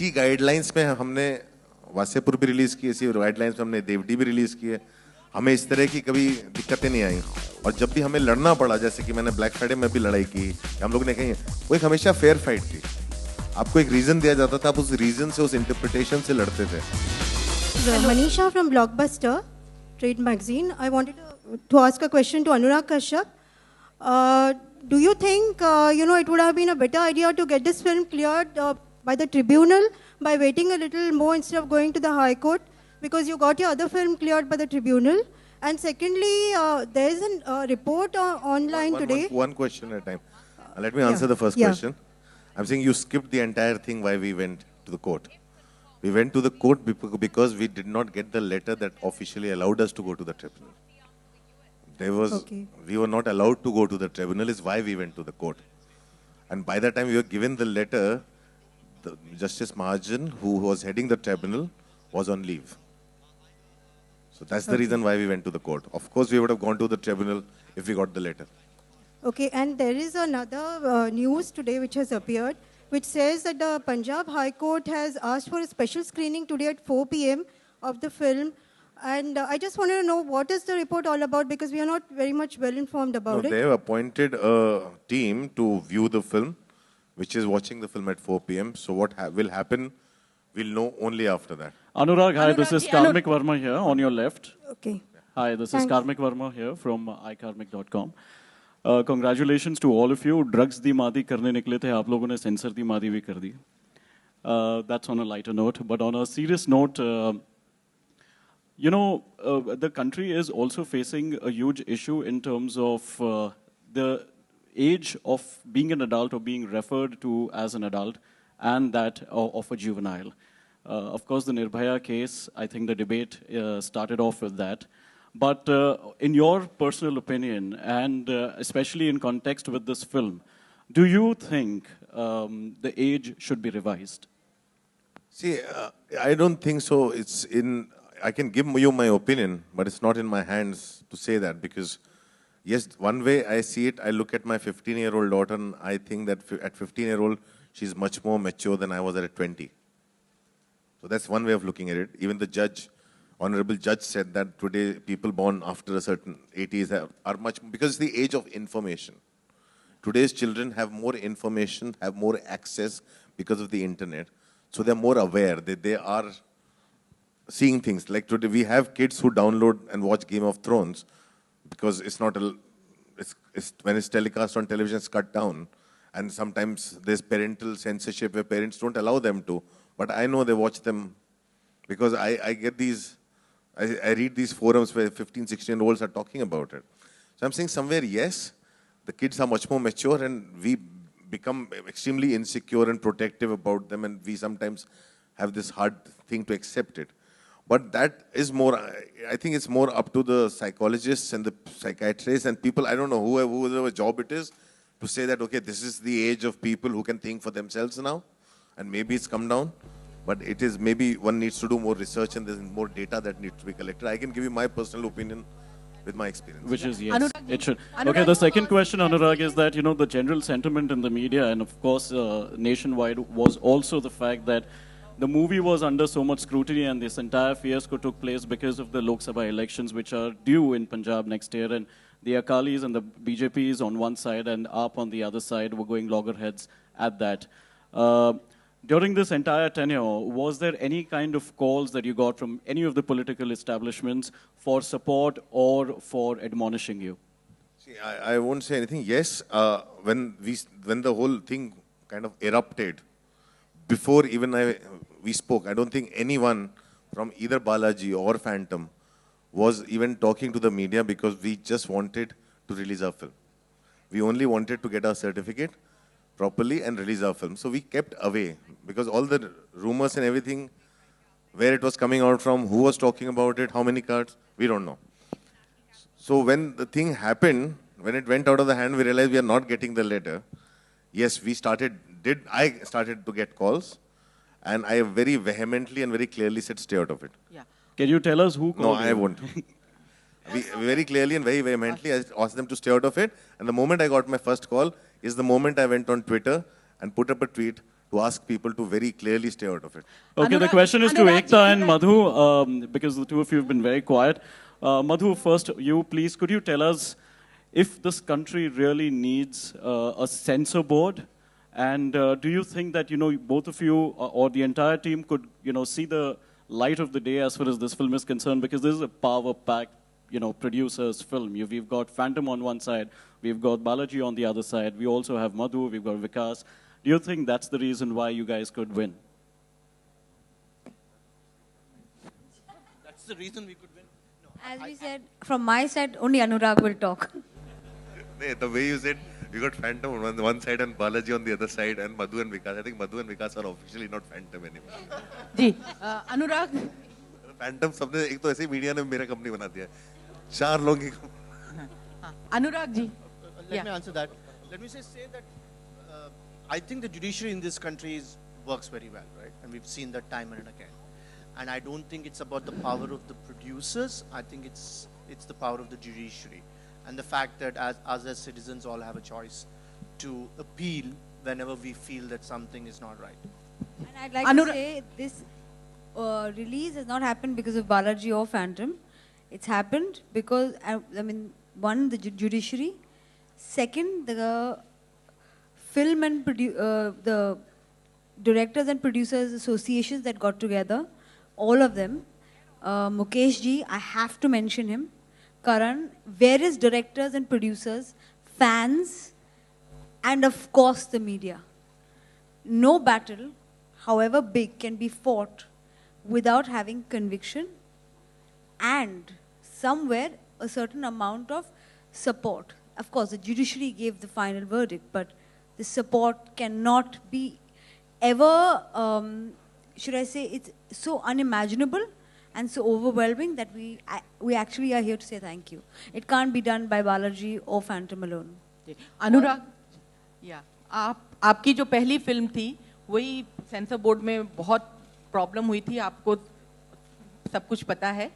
इसी गाइडलाइंस में हमने वासेपुर भी रिलीज की, इसी गाइडलाइंस में हमने देवटी भी रिलीज की है. हमें इस तरह की कभी दिक्कतें नहीं आई. और जब भी हमें लड़ना पड़ा, जैसे कि मैंने ब्लैक फ्राइडे में भी लड़ाई की, हम लोग ने कही, वो एक हमेशा फेयर फाइट थी. आपको एक रीजन दिया जाता था, आप उस रीजन से, उस इंटरप्रिटेशन से लड़ते थे. Manisha from Blockbuster Trade Magazine. I wanted to ask a question to Anurag Kashyap. Do you think it would have been a better idea to get this film cleared by the tribunal by waiting a little more instead of going to the High Court, because you got your other film cleared by the tribunal? And secondly, there is a report online today. One question at a time. Let me answer the first question. I'm saying you skipped the entire thing why we went to the court. We went to the court because we did not get the letter that officially allowed us to go to the tribunal. We were not allowed to go to the tribunal, is why we went to the court. And by the time we were given the letter, the Justice Mahajan, who was heading the tribunal, was on leave. So that's the reason why we went to the court. Of course, we would have gone to the tribunal if we got the letter. Okay, and there is another news today which has appeared, which says that the Punjab High Court has asked for a special screening today at 4 p.m. of the film. And I just wanted to know, what is the report all about? Because we are not very much well informed about it. They have appointed a team to view the film, which is watching the film at 4 p.m. So what will happen, we'll know only after that. Anurag, hi, this is Karmik Verma here on your left. Okay. Hi, this is Karmik Verma here from ikarmik.com. Congratulations to all of you. Drugs di maadi karne nikle the, aap logon ne censor di maadi bhi kar di. That's on a lighter note. But on a serious note, the country is also facing a huge issue in terms of the age of being an adult or being referred to as an adult and that of a juvenile. Of course, the Nirbhaya case, I think the debate started off with that. But in your personal opinion, and especially in context with this film, do you think the age should be revised? See, I don't think so. I can give you my opinion, but it's not in my hands to say that, because yes, one way I see it, I look at my 15-year-old daughter and I think that at 15-year-old, she's much more mature than I was at 20. So that's one way of looking at it. Even the judge, honorable judge, said that today people born after a certain 80s are much, because it's the age of information. Today's children have more information, have more access because of the internet. So they're more aware that they are seeing things. Like today, we have kids who download and watch Game of Thrones because it's not when it's telecast on television, it's cut down. And sometimes there's parental censorship where parents don't allow them to. But I know they watch them because I get these, I read these forums where 15, 16-year-olds are talking about it. So I'm saying somewhere, yes, the kids are much more mature and we become extremely insecure and protective about them, and we sometimes have this hard thing to accept it. But that is more, I think it's more up to the psychologists and the psychiatrists and people, I don't know, whoever job it is, to say that, okay, this is the age of people who can think for themselves now, and maybe it's come down, but it is, maybe one needs to do more research and there's more data that needs to be collected. I can give you my personal opinion with my experience. Which is, yes, it should. Okay, the second question, Anurag, is that, the general sentiment in the media and, of course, nationwide was also the fact that the movie was under so much scrutiny and this entire fiasco took place because of the Lok Sabha elections, which are due in Punjab next year. And the Akalis and the BJPs on one side and AAP on the other side were going loggerheads at that. During this entire tenure, was there any kind of calls that you got from any of the political establishments for support or for admonishing you? See, I won't say anything. Yes, when the whole thing kind of erupted, before even we spoke, I don't think anyone from either Balaji or Phantom was even talking to the media, because we just wanted to release our film. We only wanted to get our certificate properly and release our film. So we kept away, because all the rumors and everything, where it was coming out from, who was talking about it, how many cards, we don't know. So when the thing happened, when it went out of the hand, we realized we are not getting the letter. Yes, I started to get calls, and I very vehemently and very clearly said, stay out of it. Yeah. Can you tell us who called No, I won't. Very clearly and very vehemently, I asked them to stay out of it. And the moment I got my first call is the moment I went on Twitter and put up a tweet to ask people to very clearly stay out of it. Okay, the Anurag- question is to Anurag ji, Ekta and Anurag- Madhu, because the two of you have been very quiet. Madhu, first, you please, could you tell us if this country really needs a censor board? And do you think that, both of you or the entire team could, see the light of the day as far as this film is concerned? Because this is a power-packed, producer's film. We've got Phantom on one side, we've got Balaji on the other side, we also have Madhu, we've got Vikas. Do you think that's the reason why you guys could win? That's the reason we could win. As we said, from my side, only Anurag will talk. The way you said, we got Phantom on one side and Balaji on the other side and Madhu and Vikas. I think Madhu and Vikas are officially not Phantom anymore. Ji Anurag Phantom सबने एक तो ऐसे ही media ने मेरा company बना दिया है. 4 लोगों की Anurag ji Let me answer that. Let me say that I think the judiciary in this country works very well, right? And we've seen that time and again. And I don't think it's about the power of the producers. I think it's the power of the judiciary. And the fact that as citizens all have a choice to appeal whenever we feel that something is not right. And I'd like to say this release has not happened because of Balaji or Phantom. It's happened because, one, the judiciary. Second, the film and the directors and producers associations that got together, all of them. Mukesh ji, I have to mention him. Karan, various directors and producers, fans, and of course the media. No battle, however big, can be fought without having conviction and somewhere a certain amount of support. Of course, the judiciary gave the final verdict, but the support cannot be ever, should I say, it's so unimaginable and so overwhelming that we actually are here to say thank you. It can't be done by Balaji or Phantom alone. अनुराग या आपकी जो पहली film थी वही sensor board में बहुत problem हुई थी, आपको सब कुछ पता है.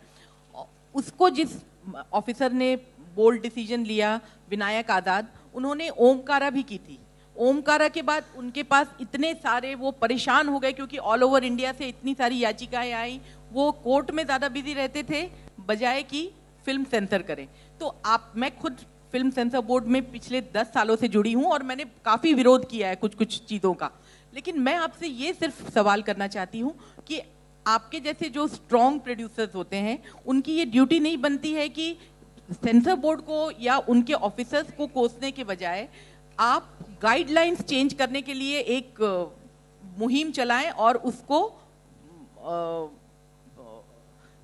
उसको जिस ऑफिसर ने बोल्ड डिसीजन लिया, विनायक आजाद, उन्होंने ओमकारा भी की थी. ओमकारा के बाद उनके पास इतने सारे वो परेशान हो गए क्योंकि ऑल ओवर इंडिया से इतनी सारी याचिकाएं आई, वो कोर्ट में ज़्यादा बिजी रहते थे बजाय कि फिल्म सेंसर करें. तो मैं खुद फिल्म सेंसर बोर्ड में पिछले 10 सालों से जुड़ी हूँ और मैंने काफ़ी विरोध किया है कुछ चीज़ों का. लेकिन मैं आपसे ये सिर्फ सवाल करना चाहती हूँ कि आपके जैसे जो स्ट्रॉन्ग प्रोड्यूसर्स होते हैं उनकी ये ड्यूटी नहीं बनती है कि सेंसर बोर्ड को या उनके ऑफिसर्स को कोसने के बजाय आप गाइडलाइंस चेंज करने के लिए एक मुहिम चलाएं और उसको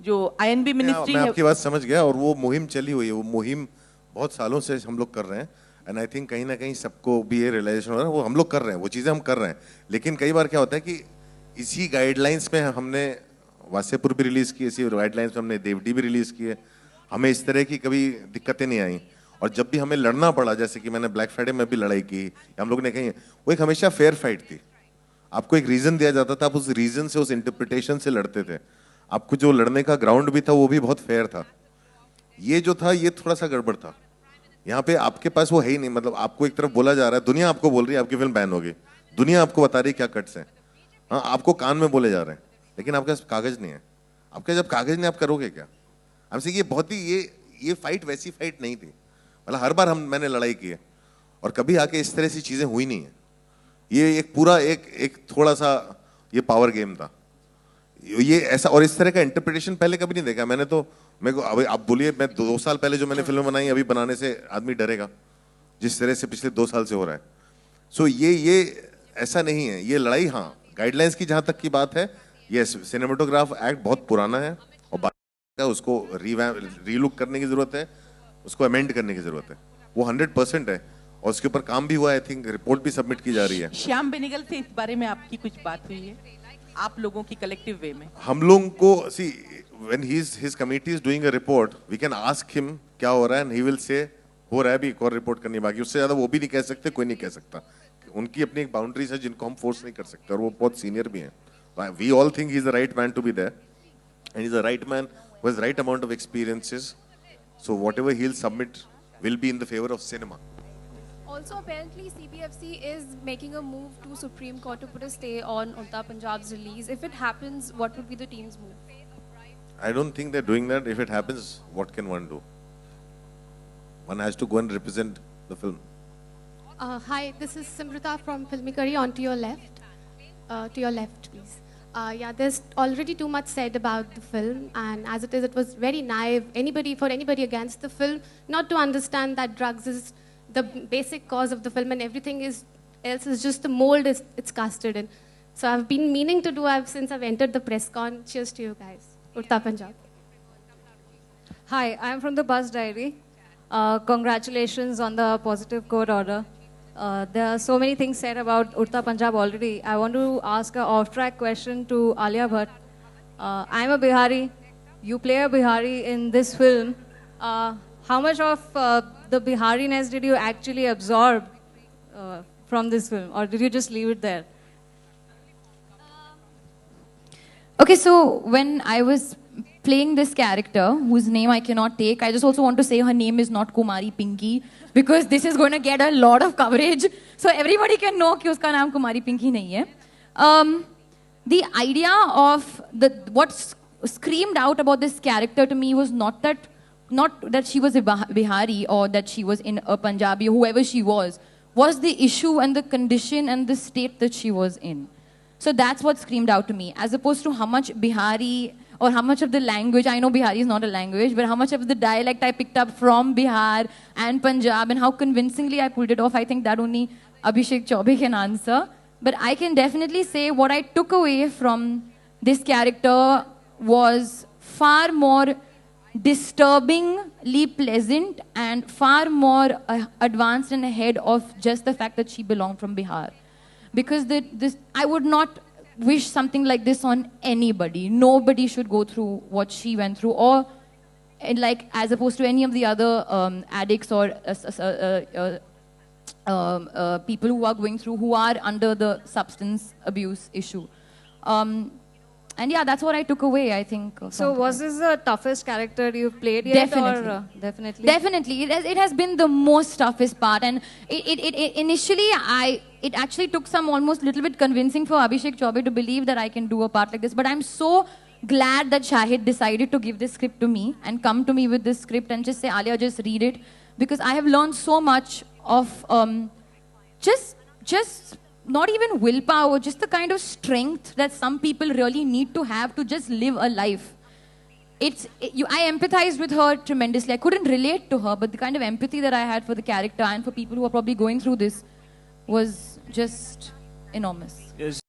जो आईएनबी मिनिस्ट्री मैं आपकी बात समझ गया और वो मुहिम चली हुई है. वो मुहिम बहुत सालों से हम लोग कर रहे हैं एंड आई थिंक कहीं ना कहीं सबको भी ये रियलाइजेशन हो रहा है वो हम लोग कर रहे हैं, वो चीज़ें हम कर रहे हैं. लेकिन कई बार क्या होता है कि इसी गाइडलाइंस में हमने वासेपुर भी रिलीज़ की, इसी गाइडलाइंस में हमने देवडी भी रिलीज़ की है. हमें इस तरह की कभी दिक्कतें नहीं आई. और जब भी हमें लड़ना पड़ा, जैसे कि मैंने ब्लैक फ्राइडे में भी लड़ाई की, हम लोग ने कही, वो एक हमेशा फेयर फाइट थी. आपको एक रीज़न दिया जाता था, आप उस रीज़न से, उस इंटरप्रिटेशन से लड़ते थे. आपको जो लड़ने का ग्राउंड भी था वो भी बहुत फेयर था. ये जो था ये थोड़ा सा गड़बड़ था. यहाँ पे आपके पास वो है ही नहीं. मतलब आपको एक तरफ बोला जा रहा है, दुनिया आपको बोल रही है आपकी फिल्म बैन होगी, दुनिया आपको बता रही है क्या कट्स हैं. हाँ, आपको कान में बोले जा रहे हैं, लेकिन आपके पास कागज नहीं है. आपके जब कागज नहीं, आप करोगे क्या? हमसे ये बहुत ही ये फाइट वैसी फाइट नहीं थी. मतलब हर बार मैंने लड़ाई की है और कभी आके इस तरह से चीजें हुई नहीं है. ये एक पूरा एक थोड़ा सा ये पावर गेम था. ये ऐसा और इस तरह का इंटरप्रिटेशन पहले कभी नहीं देखा मैंने. तो मेरे को अभी आप बोलिए, मैं 2 साल पहले जो मैंने फिल्म बनाई अभी बनाने से आदमी डरेगा जिस तरह से पिछले 2 साल से हो रहा है. सो ये ऐसा नहीं है. ये लड़ाई, हाँ, गाइडलाइंस की जहां तक की बात है, ये सिनेमेटोग्राफ एक्ट बहुत पुराना है और उसको रीलुक करने की जरूरत है, उसको अमेंड करने की जरूरत है. वो 100% है और उसके ऊपर काम भी हुआ है. आई थिंक रिपोर्ट भी सबमिट की जा रही है. श्याम बेनेगल से इस बारे में आपकी कुछ बात हुई है आप लोगों की कलेक्टिव वे में? हम लोगों को see when his committee is doing a report, we can ask him क्या हो रहा है, and he will say हो रहा है, भी एक और रिपोर्ट करनी बाकी. उससे ज्यादा वो भी नहीं कह सकते, कोई नहीं कह सकता. उनकी अपनी एक बाउंड्रीज है जिनको हम फोर्स नहीं कर सकते और वो बहुत सीनियर भी हैं. We all think he is the right man to be there and he is the right man who has right amount of experiences. So whatever he'll submit will be in the favor of cinema. Also, apparently, CBFC is making a move to Supreme Court to put a stay on Udta Punjab's release. If it happens, what would be the team's move? I don't think they're doing that. If it happens, what can one do? One has to go and represent the film. Hi, this is Simrita from Filmikari. On to your left. To your left, please. Yeah, there's already too much said about the film, and as it is, it was very naive. For anybody against the film, not to understand that drugs is the basic cause of the film, and everything else is just the mold it's casted in. So I've been meaning to do since I've entered the press con. Cheers to you guys. Udta Punjab. Hi, I'm from the Bus Diary. Congratulations on the positive court order. There are so many things said about Udta Punjab already. I want to ask an off-track question to Alia Bhatt. I'm a Bihari. You play a Bihari in this film. How much of the Bihariness did you actually absorb from this film? Or did you just leave it there? Okay, so when I was playing this character, whose name I cannot take, I just also want to say her name is not Kumari Pinky, because this is going to get a lot of coverage. So everybody can know that uska naam Kumari Pinky nahi hai. The idea of what screamed out about this character to me was not that she was a Bihari or that she was in a Punjabi, whoever she was the issue and the condition and the state that she was in. So that's what screamed out to me, as opposed to how much Bihari or how much of the language, I know Bihari is not a language, but how much of the dialect I picked up from Bihar and Punjab and how convincingly I pulled it off. I think that only Abhishek Chaubey can answer. But I can definitely say what I took away from this character was far more disturbingly pleasant and far more advanced and ahead of just the fact that she belonged from Bihar. Because I would not wish something like this on anybody. Nobody should go through what she went through, or like as opposed to any of the other addicts or people who are going through, who are under the substance abuse issue. And yeah, that's what I took away, I think. So was this the toughest character you've played yet? Definitely. Or, definitely. Definitely. It has been the most toughest part. And initially, it actually took some almost little bit convincing for Abhishek Chaubey to believe that I can do a part like this. But I'm so glad that Shahid decided to give this script to me and come to me with this script and just say, Alia, just read it. Because I have learned so much of just not even willpower, just the kind of strength that some people really need to have to just live a life. I empathized with her tremendously. I couldn't relate to her, but the kind of empathy that I had for the character and for people who are probably going through this was just enormous. Yes.